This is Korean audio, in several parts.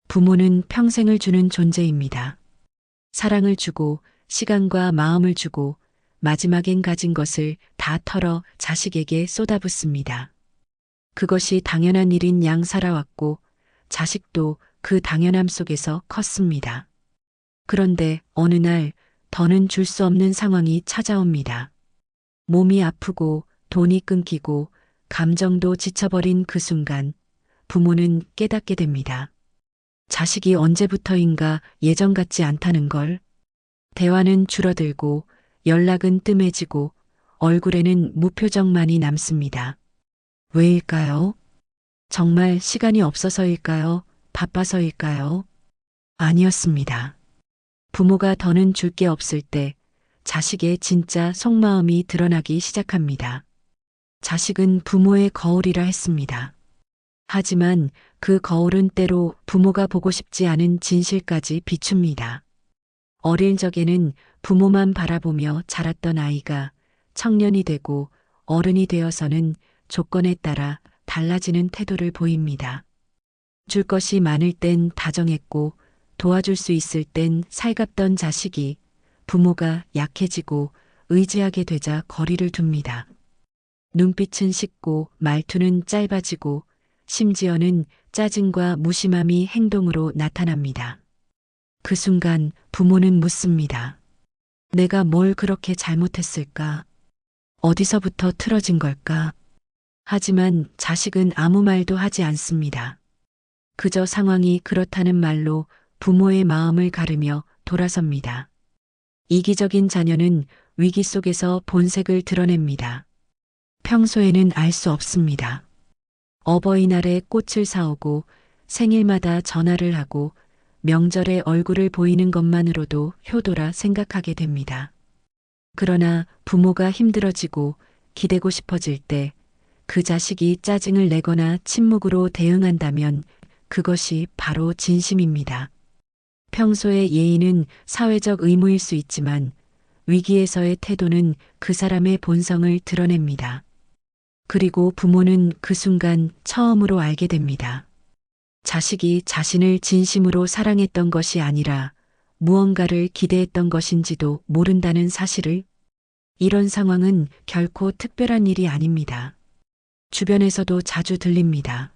부모는 평생을 주는 존재입니다. 사랑을 주고 시간과 마음을 주고 마지막엔 가진 것을 다 털어 자식에게 쏟아붓습니다. 그것이 당연한 일인 양 살아왔고 자식도 그 당연함 속에서 컸습니다. 그런데 어느 날 더는 줄 수 없는 상황이 찾아옵니다. 몸이 아프고 돈이 끊기고 감정도 지쳐버린 그 순간 부모는 깨닫게 됩니다. 자식이 언제부터인가 예전 같지 않다는 걸. 대화는 줄어들고 연락은 뜸해지고 얼굴에는 무표정만이 남습니다. 왜일까요? 정말 시간이 없어서일까요? 바빠서일까요? 아니었습니다. 부모가 더는 줄 게 없을 때 자식의 진짜 속마음이 드러나기 시작합니다. 자식은 부모의 거울이라 했습니다. 하지만 그 거울은 때로 부모가 보고 싶지 않은 진실까지 비춥니다. 어릴 적에는 부모만 바라보며 자랐던 아이가 청년이 되고 어른이 되어서는 조건에 따라 달라지는 태도를 보입니다. 줄 것이 많을 땐 다정했고 도와줄 수 있을 땐 살갑던 자식이 부모가 약해지고 의지하게 되자 거리를 둡니다. 눈빛은 식고 말투는 짧아지고 심지어는 짜증과 무심함이 행동으로 나타납니다. 그 순간 부모는 묻습니다. 내가 뭘 그렇게 잘못했을까? 어디서부터 틀어진 걸까? 하지만 자식은 아무 말도 하지 않습니다. 그저 상황이 그렇다는 말로 부모의 마음을 가르며 돌아섭니다. 이기적인 자녀는 위기 속에서 본색을 드러냅니다. 평소에는 알 수 없습니다. 어버이날에 꽃을 사오고 생일마다 전화를 하고 명절에 얼굴을 보이는 것만으로도 효도라 생각하게 됩니다. 그러나 부모가 힘들어지고 기대고 싶어질 때 그 자식이 짜증을 내거나 침묵으로 대응한다면 그것이 바로 진심입니다. 평소의 예의는 사회적 의무일 수 있지만 위기에서의 태도는 그 사람의 본성을 드러냅니다. 그리고 부모는 그 순간 처음으로 알게 됩니다. 자식이 자신을 진심으로 사랑했던 것이 아니라 무언가를 기대했던 것인지도 모른다는 사실을. 이런 상황은 결코 특별한 일이 아닙니다. 주변에서도 자주 들립니다.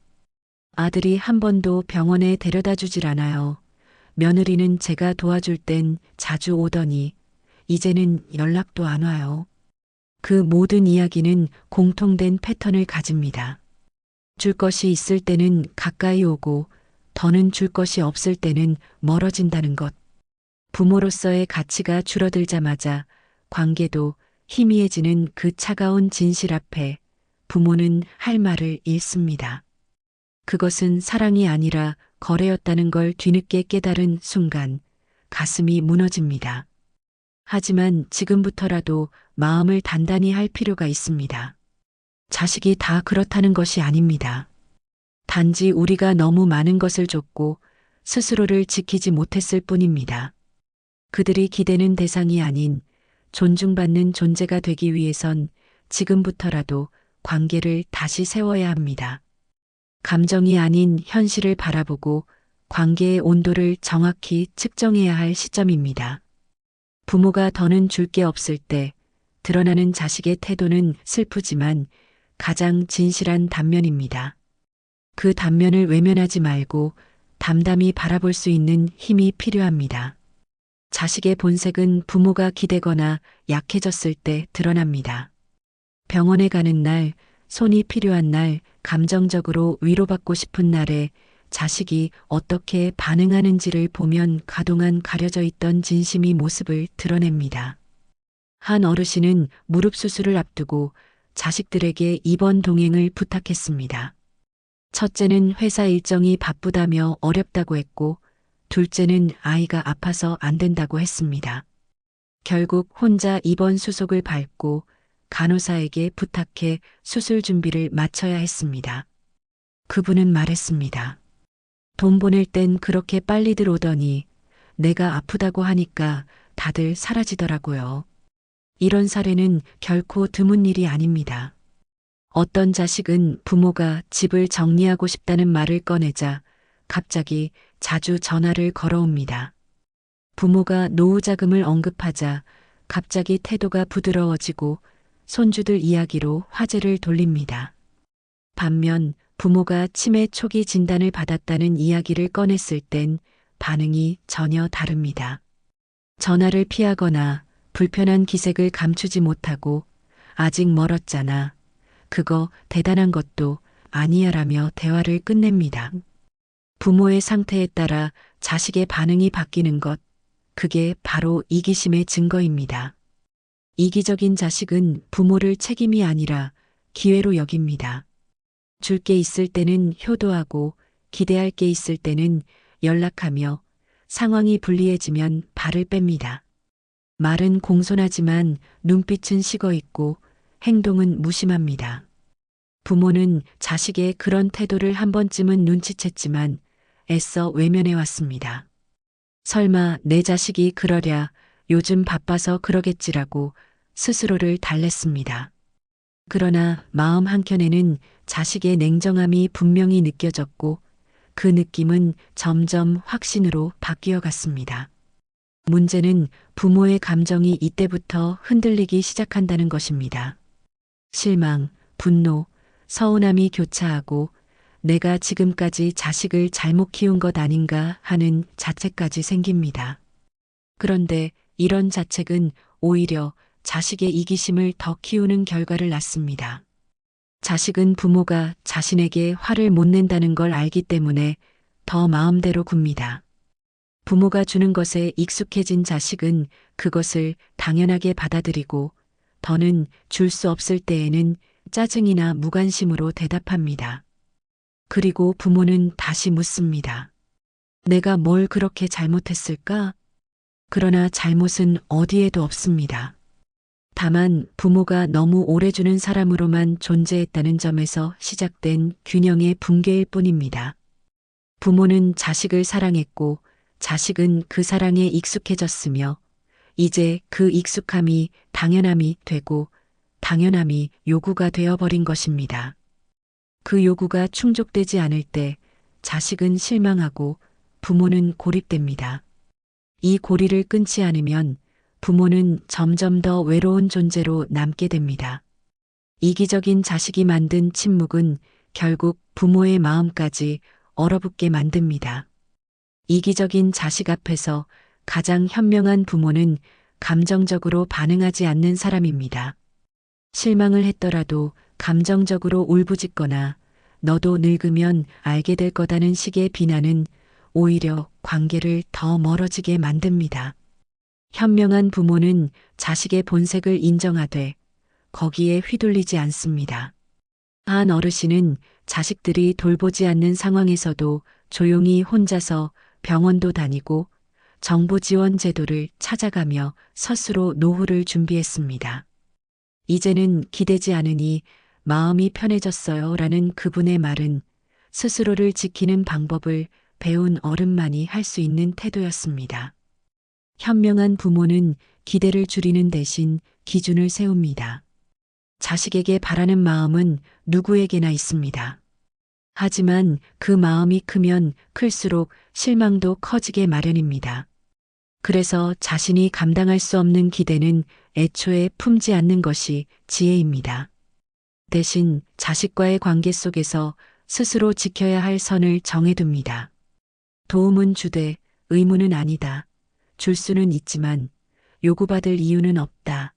아들이 한 번도 병원에 데려다 주질 않아요. 며느리는 제가 도와줄 땐 자주 오더니 이제는 연락도 안 와요. 그 모든 이야기는 공통된 패턴을 가집니다. 줄 것이 있을 때는 가까이 오고 더는 줄 것이 없을 때는 멀어진다는 것. 부모로서의 가치가 줄어들자마자 관계도 희미해지는 그 차가운 진실 앞에 부모는 할 말을 잃습니다. 그것은 사랑이 아니라 거래였다는 걸 뒤늦게 깨달은 순간 가슴이 무너집니다. 하지만 지금부터라도 마음을 단단히 할 필요가 있습니다. 자식이 다 그렇다는 것이 아닙니다. 단지 우리가 너무 많은 것을 줬고 스스로를 지키지 못했을 뿐입니다. 그들이 기대는 대상이 아닌 존중받는 존재가 되기 위해선 지금부터라도 관계를 다시 세워야 합니다. 감정이 아닌 현실을 바라보고 관계의 온도를 정확히 측정해야 할 시점입니다. 부모가 더는 줄 게 없을 때 드러나는 자식의 태도는 슬프지만 가장 진실한 단면입니다. 그 단면을 외면하지 말고 담담히 바라볼 수 있는 힘이 필요합니다. 자식의 본색은 부모가 기대거나 약해졌을 때 드러납니다. 병원에 가는 날, 손이 필요한 날, 감정적으로 위로받고 싶은 날에 자식이 어떻게 반응하는지를 보면 그동안 가려져 있던 진심이 모습을 드러냅니다. 한 어르신은 무릎 수술을 앞두고 자식들에게 입원 동행을 부탁했습니다. 첫째는 회사 일정이 바쁘다며 어렵다고 했고, 둘째는 아이가 아파서 안 된다고 했습니다. 결국 혼자 입원 수속을 밟고 간호사에게 부탁해 수술 준비를 마쳐야 했습니다. 그분은 말했습니다. 돈 보낼 땐 그렇게 빨리들 오더니 내가 아프다고 하니까 다들 사라지더라고요. 이런 사례는 결코 드문 일이 아닙니다. 어떤 자식은 부모가 집을 정리하고 싶다는 말을 꺼내자 갑자기 자주 전화를 걸어옵니다. 부모가 노후 자금을 언급하자 갑자기 태도가 부드러워지고 손주들 이야기로 화제를 돌립니다. 반면 부모가 치매 초기 진단을 받았다는 이야기를 꺼냈을 땐 반응이 전혀 다릅니다. 전화를 피하거나 불편한 기색을 감추지 못하고 아직 멀었잖아. 그거 대단한 것도 아니야라며 대화를 끝냅니다. 부모의 상태에 따라 자식의 반응이 바뀌는 것, 그게 바로 이기심의 증거입니다. 이기적인 자식은 부모를 책임이 아니라 기회로 여깁니다. 줄 게 있을 때는 효도하고 기대할 게 있을 때는 연락하며 상황이 불리해지면 발을 뺍니다. 말은 공손하지만 눈빛은 식어있고 행동은 무심합니다. 부모는 자식의 그런 태도를 한 번쯤은 눈치챘지만 애써 외면해왔습니다. 설마 내 자식이 그러랴 요즘 바빠서 그러겠지라고 스스로를 달랬습니다. 그러나 마음 한켠에는 자식의 냉정함이 분명히 느껴졌고 그 느낌은 점점 확신으로 바뀌어 갔습니다. 문제는 부모의 감정이 이때부터 흔들리기 시작한다는 것입니다. 실망, 분노, 서운함이 교차하고 내가 지금까지 자식을 잘못 키운 것 아닌가 하는 자책까지 생깁니다. 그런데 이런 자책은 오히려 자식의 이기심을 더 키우는 결과를 낳습니다. 자식은 부모가 자신에게 화를 못 낸다는 걸 알기 때문에 더 마음대로 굽니다. 부모가 주는 것에 익숙해진 자식은 그것을 당연하게 받아들이고 더는 줄 수 없을 때에는 짜증이나 무관심으로 대답합니다. 그리고 부모는 다시 묻습니다. 내가 뭘 그렇게 잘못했을까? 그러나 잘못은 어디에도 없습니다. 다만 부모가 너무 오래 주는 사람으로만 존재했다는 점에서 시작된 균형의 붕괴일 뿐입니다. 부모는 자식을 사랑했고 자식은 그 사랑에 익숙해졌으며 이제 그 익숙함이 당연함이 되고 당연함이 요구가 되어버린 것입니다. 그 요구가 충족되지 않을 때 자식은 실망하고 부모는 고립됩니다. 이 고리를 끊지 않으면 부모는 점점 더 외로운 존재로 남게 됩니다. 이기적인 자식이 만든 침묵은 결국 부모의 마음까지 얼어붙게 만듭니다. 이기적인 자식 앞에서 가장 현명한 부모는 감정적으로 반응하지 않는 사람입니다. 실망을 했더라도 감정적으로 울부짖거나 너도 늙으면 알게 될 거다는 식의 비난은 오히려 관계를 더 멀어지게 만듭니다. 현명한 부모는 자식의 본색을 인정하되 거기에 휘둘리지 않습니다. 한 어르신은 자식들이 돌보지 않는 상황에서도 조용히 혼자서 병원도 다니고 정부 지원 제도를 찾아가며 스스로 노후를 준비했습니다. 이제는 기대지 않으니 마음이 편해졌어요 라는 그분의 말은 스스로를 지키는 방법을 배운 어른만이 할 수 있는 태도였습니다. 현명한 부모는 기대를 줄이는 대신 기준을 세웁니다. 자식에게 바라는 마음은 누구에게나 있습니다. 하지만 그 마음이 크면 클수록 실망도 커지게 마련입니다. 그래서 자신이 감당할 수 없는 기대는 애초에 품지 않는 것이 지혜입니다. 대신 자식과의 관계 속에서 스스로 지켜야 할 선을 정해둡니다. 도움은 주되 의무는 아니다. 줄 수는 있지만 요구받을 이유는 없다.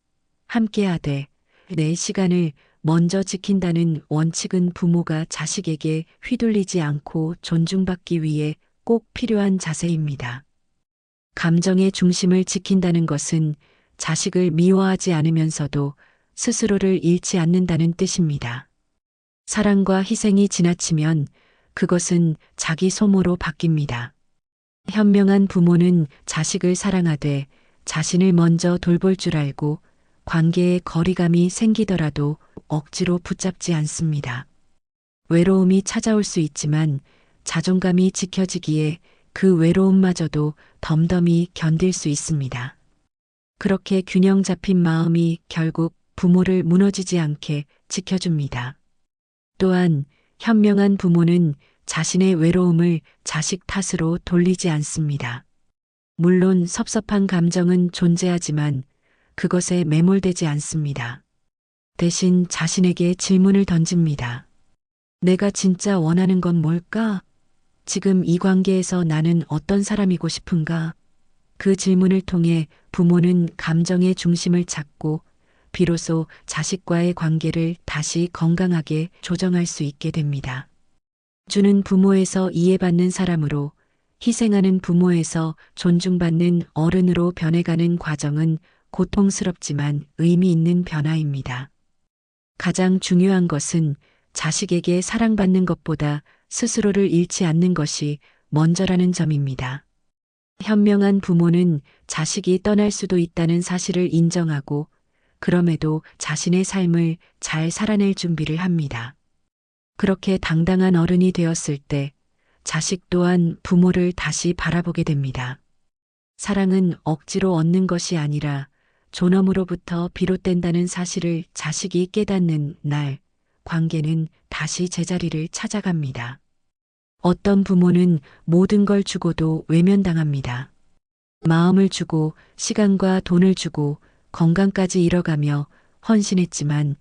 함께하되 내 시간을 먼저 지킨다는 원칙은 부모가 자식에게 휘둘리지 않고 존중받기 위해 꼭 필요한 자세입니다. 감정의 중심을 지킨다는 것은 자식을 미워하지 않으면서도 스스로를 잃지 않는다는 뜻입니다. 사랑과 희생이 지나치면 그것은 자기 소모로 바뀝니다. 현명한 부모는 자식을 사랑하되 자신을 먼저 돌볼 줄 알고 관계에 거리감이 생기더라도 억지로 붙잡지 않습니다. 외로움이 찾아올 수 있지만 자존감이 지켜지기에 그 외로움마저도 덤덤히 견딜 수 있습니다. 그렇게 균형 잡힌 마음이 결국 부모를 무너지지 않게 지켜줍니다. 또한 현명한 부모는 자신의 외로움을 자식 탓으로 돌리지 않습니다. 물론 섭섭한 감정은 존재하지만 그것에 매몰되지 않습니다. 대신 자신에게 질문을 던집니다. 내가 진짜 원하는 건 뭘까? 지금 이 관계에서 나는 어떤 사람이고 싶은가? 그 질문을 통해 부모는 감정의 중심을 찾고 비로소 자식과의 관계를 다시 건강하게 조정할 수 있게 됩니다. 주는 부모에서 이해받는 사람으로, 희생하는 부모에서 존중받는 어른으로 변해가는 과정은 고통스럽지만 의미 있는 변화입니다. 가장 중요한 것은 자식에게 사랑받는 것보다 스스로를 잃지 않는 것이 먼저라는 점입니다. 현명한 부모는 자식이 떠날 수도 있다는 사실을 인정하고 그럼에도 자신의 삶을 잘 살아낼 준비를 합니다. 그렇게 당당한 어른이 되었을 때 자식 또한 부모를 다시 바라보게 됩니다. 사랑은 억지로 얻는 것이 아니라 존엄으로부터 비롯된다는 사실을 자식이 깨닫는 날, 관계는 다시 제자리를 찾아갑니다. 어떤 부모는 모든 걸 주고도 외면당합니다. 마음을 주고 시간과 돈을 주고 건강까지 잃어가며 헌신했지만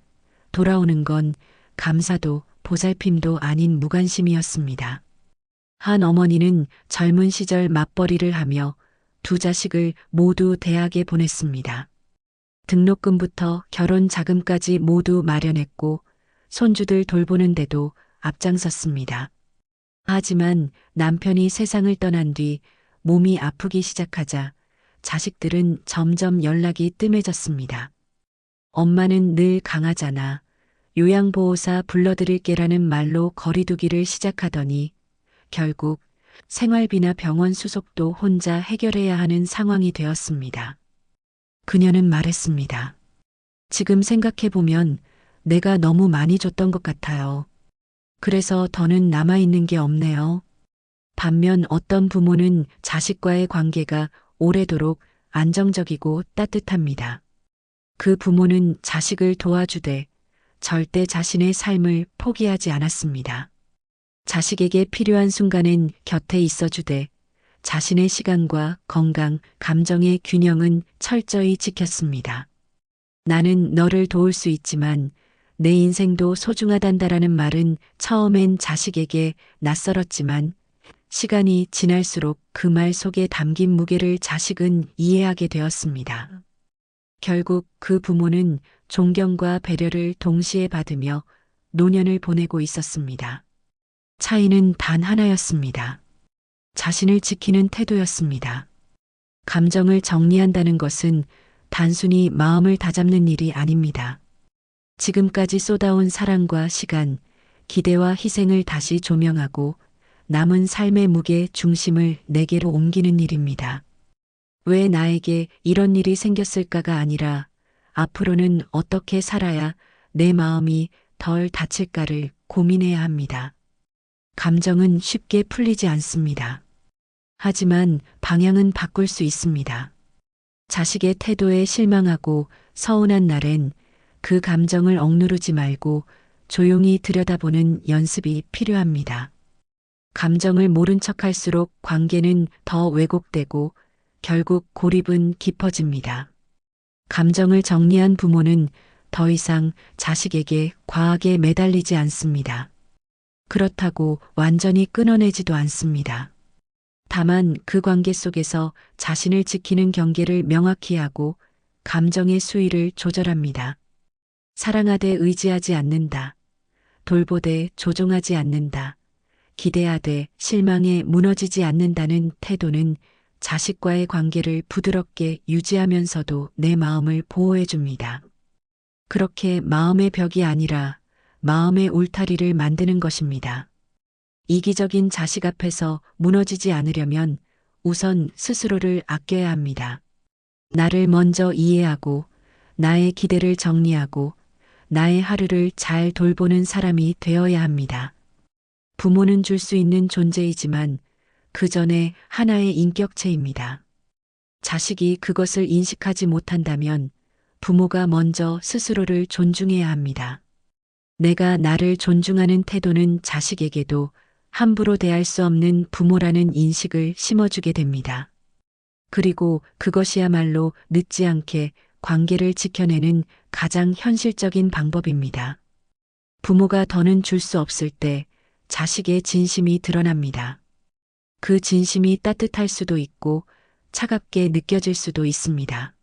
돌아오는 건 감사도 보살핌도 아닌 무관심이었습니다. 한 어머니는 젊은 시절 맞벌이를 하며 두 자식을 모두 대학에 보냈습니다. 등록금부터 결혼 자금까지 모두 마련했고 손주들 돌보는데도 앞장섰습니다. 하지만 남편이 세상을 떠난 뒤 몸이 아프기 시작하자 자식들은 점점 연락이 뜸해졌습니다. 엄마는 늘 강하잖아. 요양보호사 불러드릴게라는 말로 거리두기를 시작하더니 결국 생활비나 병원 수속도 혼자 해결해야 하는 상황이 되었습니다. 그녀는 말했습니다. 지금 생각해보면 내가 너무 많이 줬던 것 같아요. 그래서 더는 남아있는 게 없네요. 반면 어떤 부모는 자식과의 관계가 오래도록 안정적이고 따뜻합니다. 그 부모는 자식을 도와주되 절대 자신의 삶을 포기하지 않았습니다. 자식에게 필요한 순간엔 곁에 있어주되 자신의 시간과 건강, 감정의 균형은 철저히 지켰습니다. 나는 너를 도울 수 있지만 내 인생도 소중하단다라는 말은 처음엔 자식에게 낯설었지만 시간이 지날수록 그 말 속에 담긴 무게를 자식은 이해하게 되었습니다. 결국 그 부모는 존경과 배려를 동시에 받으며 노년을 보내고 있었습니다. 차이는 단 하나였습니다. 자신을 지키는 태도였습니다. 감정을 정리한다는 것은 단순히 마음을 다잡는 일이 아닙니다. 지금까지 쏟아온 사랑과 시간, 기대와 희생을 다시 조명하고 남은 삶의 무게 중심을 내게로 옮기는 일입니다. 왜 나에게 이런 일이 생겼을까가 아니라 앞으로는 어떻게 살아야 내 마음이 덜 다칠까를 고민해야 합니다. 감정은 쉽게 풀리지 않습니다. 하지만 방향은 바꿀 수 있습니다. 자식의 태도에 실망하고 서운한 날엔 그 감정을 억누르지 말고 조용히 들여다보는 연습이 필요합니다. 감정을 모른 척할수록 관계는 더 왜곡되고 결국 고립은 깊어집니다. 감정을 정리한 부모는 더 이상 자식에게 과하게 매달리지 않습니다. 그렇다고 완전히 끊어내지도 않습니다. 다만 그 관계 속에서 자신을 지키는 경계를 명확히 하고 감정의 수위를 조절합니다. 사랑하되 의지하지 않는다. 돌보되 조종하지 않는다. 기대하되 실망에 무너지지 않는다는 태도는 자식과의 관계를 부드럽게 유지하면서도 내 마음을 보호해 줍니다. 그렇게 마음의 벽이 아니라 마음의 울타리를 만드는 것입니다. 이기적인 자식 앞에서 무너지지 않으려면 우선 스스로를 아껴야 합니다. 나를 먼저 이해하고 나의 기대를 정리하고 나의 하루를 잘 돌보는 사람이 되어야 합니다. 부모는 줄 수 있는 존재이지만 그 전에 하나의 인격체입니다. 자식이 그것을 인식하지 못한다면 부모가 먼저 스스로를 존중해야 합니다. 내가 나를 존중하는 태도는 자식에게도 함부로 대할 수 없는 부모라는 인식을 심어주게 됩니다. 그리고 그것이야말로 늦지 않게 관계를 지켜내는 가장 현실적인 방법입니다. 부모가 더는 줄 수 없을 때 자식의 진심이 드러납니다. 그 진심이 따뜻할 수도 있고 차갑게 느껴질 수도 있습니다.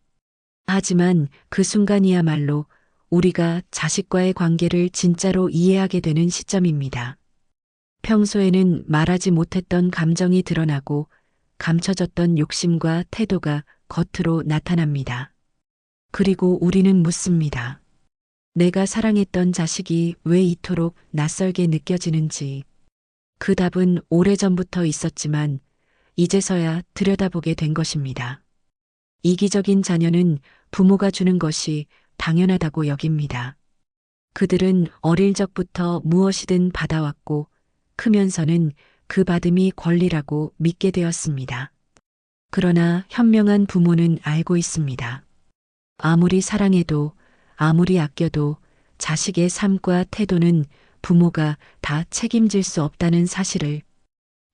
하지만 그 순간이야말로 우리가 자식과의 관계를 진짜로 이해하게 되는 시점입니다. 평소에는 말하지 못했던 감정이 드러나고 감춰졌던 욕심과 태도가 겉으로 나타납니다. 그리고 우리는 묻습니다. 내가 사랑했던 자식이 왜 이토록 낯설게 느껴지는지. 그 답은 오래전부터 있었지만 이제서야 들여다보게 된 것입니다. 이기적인 자녀는 부모가 주는 것이 당연하다고 여깁니다. 그들은 어릴 적부터 무엇이든 받아왔고 크면서는 그 받음이 권리라고 믿게 되었습니다. 그러나 현명한 부모는 알고 있습니다. 아무리 사랑해도 아무리 아껴도 자식의 삶과 태도는 부모가 다 책임질 수 없다는 사실을,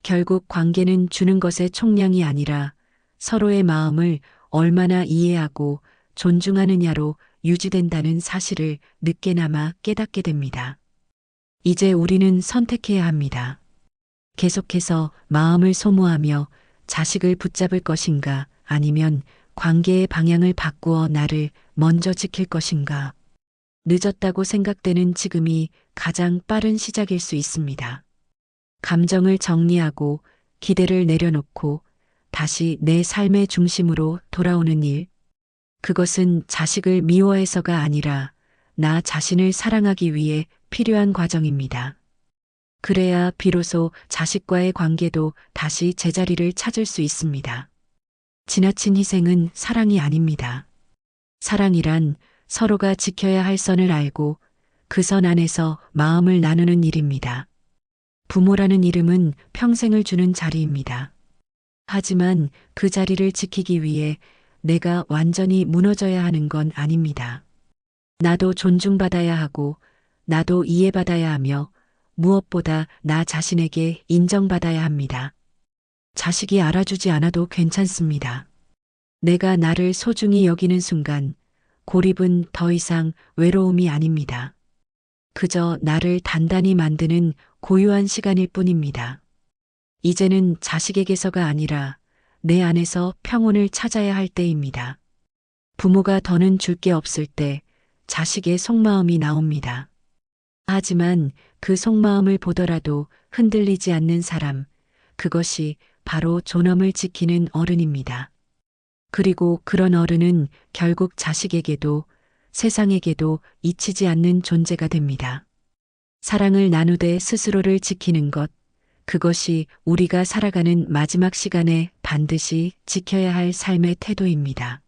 결국 관계는 주는 것의 총량이 아니라 서로의 마음을 얼마나 이해하고 존중하느냐로 유지된다는 사실을 늦게나마 깨닫게 됩니다. 이제 우리는 선택해야 합니다. 계속해서 마음을 소모하며 자식을 붙잡을 것인가, 아니면 관계의 방향을 바꾸어 나를 먼저 지킬 것인가. 늦었다고 생각되는 지금이 가장 빠른 시작일 수 있습니다. 감정을 정리하고 기대를 내려놓고 다시 내 삶의 중심으로 돌아오는 일. 그것은 자식을 미워해서가 아니라 나 자신을 사랑하기 위해 필요한 과정입니다. 그래야 비로소 자식과의 관계도 다시 제자리를 찾을 수 있습니다. 지나친 희생은 사랑이 아닙니다. 사랑이란 서로가 지켜야 할 선을 알고 그 선 안에서 마음을 나누는 일입니다. 부모라는 이름은 평생을 주는 자리입니다. 하지만 그 자리를 지키기 위해 내가 완전히 무너져야 하는 건 아닙니다. 나도 존중받아야 하고 나도 이해받아야 하며 무엇보다 나 자신에게 인정받아야 합니다. 자식이 알아주지 않아도 괜찮습니다. 내가 나를 소중히 여기는 순간 고립은 더 이상 외로움이 아닙니다. 그저 나를 단단히 만드는 고요한 시간일 뿐입니다. 이제는 자식에게서가 아니라 내 안에서 평온을 찾아야 할 때입니다. 부모가 더는 줄 게 없을 때 자식의 속마음이 나옵니다. 하지만 그 속마음을 보더라도 흔들리지 않는 사람, 그것이 바로 존엄을 지키는 어른입니다. 그리고 그런 어른은 결국 자식에게도 세상에게도 잊히지 않는 존재가 됩니다. 사랑을 나누되 스스로를 지키는 것, 그것이 우리가 살아가는 마지막 시간에 반드시 지켜야 할 삶의 태도입니다.